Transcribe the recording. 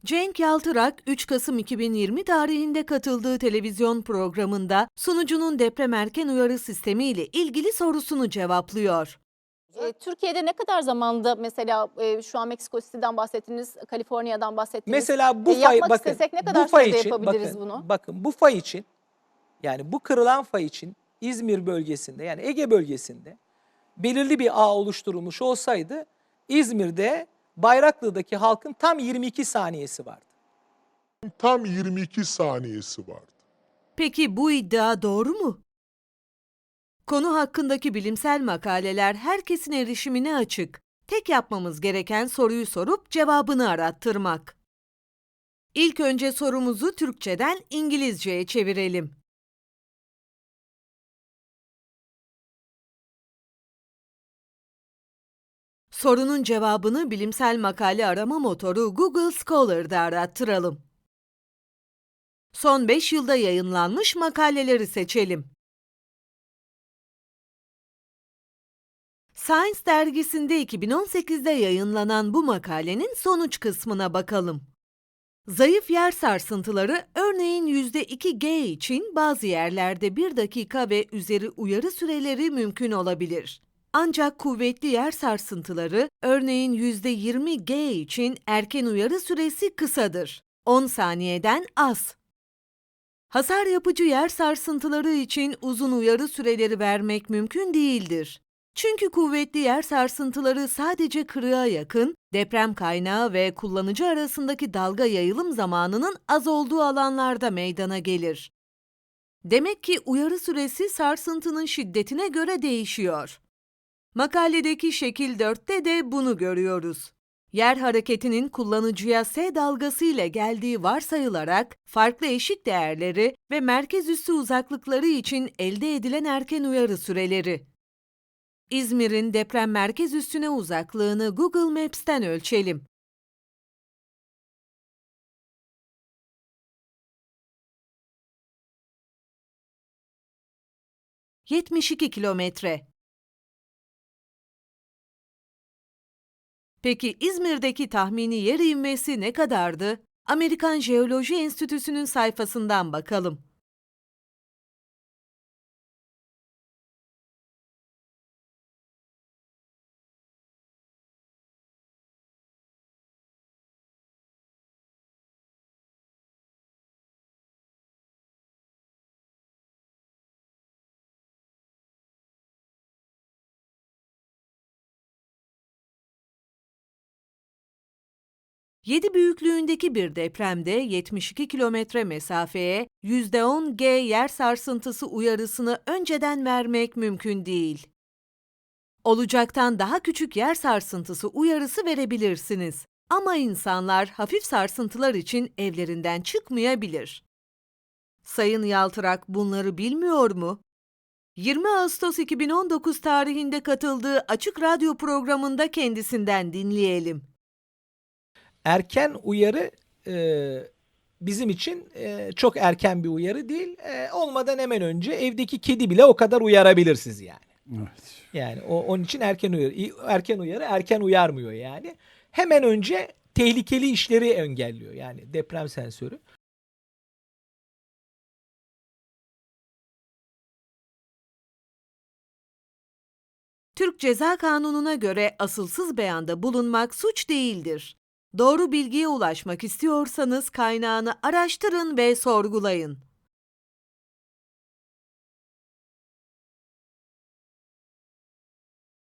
Cenk Yaltırak, 3 Kasım 2020 tarihinde katıldığı televizyon programında sunucunun deprem erken uyarı sistemi ile ilgili sorusunu cevaplıyor. Türkiye'de ne kadar zamanda mesela, şu an Meksiko City'den bahsettiniz, Kaliforniya'dan bahsettiniz. Mesela bu fay Yapmak bakın, istesek ne bu kadar fay sürede için yapabiliriz bunu? bakın bu fay için yani bu kırılan fay için İzmir bölgesinde yani Ege bölgesinde belirli bir ağ oluşturulmuş olsaydı İzmir'de Bayraklı'daki halkın tam 22 saniyesi vardı. Tam 22 saniyesi vardı. Peki bu iddia doğru mu? Konu hakkındaki bilimsel makaleler herkesin erişimine açık. Tek yapmamız gereken soruyu sorup cevabını arattırmak. İlk önce sorumuzu Türkçeden İngilizceye çevirelim. Sorunun cevabını bilimsel makale arama motoru Google Scholar'da arattıralım. Son 5 yılda yayınlanmış makaleleri seçelim. Science dergisinde 2018'de yayınlanan bu makalenin sonuç kısmına bakalım. Zayıf yer sarsıntıları örneğin %2G için bazı yerlerde 1 dakika ve üzeri uyarı süreleri mümkün olabilir. Ancak kuvvetli yer sarsıntıları örneğin %20G için erken uyarı süresi kısadır. 10 saniyeden az. Hasar yapıcı yer sarsıntıları için uzun uyarı süreleri vermek mümkün değildir. Çünkü kuvvetli yer sarsıntıları sadece kırığa yakın, deprem kaynağı ve kullanıcı arasındaki dalga yayılım zamanının az olduğu alanlarda meydana gelir. Demek ki uyarı süresi sarsıntının şiddetine göre değişiyor. Makaledeki şekil 4'te de bunu görüyoruz. Yer hareketinin kullanıcıya S dalgası ile geldiği varsayılarak farklı eşik değerleri ve merkez üssü uzaklıkları için elde edilen erken uyarı süreleri. İzmir'in deprem merkez üssüne uzaklığını Google Maps'ten ölçelim. ...72 kilometre. Peki İzmir'deki tahmini yer ivmesi ne kadardı? Amerikan Jeoloji Enstitüsü'nün sayfasından bakalım. ...7 büyüklüğündeki bir depremde 72 kilometre mesafeye %10 G yer sarsıntısı uyarısını önceden vermek mümkün değil. Olacaktan daha küçük yer sarsıntısı uyarısı verebilirsiniz. Ama insanlar hafif sarsıntılar için evlerinden çıkmayabilir. Sayın Yaltırak bunları bilmiyor mu? 20 Ağustos 2019 tarihinde katıldığı Açık Radyo programında kendisinden dinleyelim. Erken uyarı bizim için çok erken bir uyarı değil. Olmadan hemen önce evdeki kedi bile o kadar uyarabilir sizi yani. Evet. Yani onun için erken uyarı erken uyarmıyor yani. Hemen önce tehlikeli işleri engelliyor yani deprem sensörü. Türk Ceza Kanunu'na göre asılsız beyanda bulunmak suç değildir. Doğru bilgiye ulaşmak istiyorsanız kaynağını araştırın ve sorgulayın.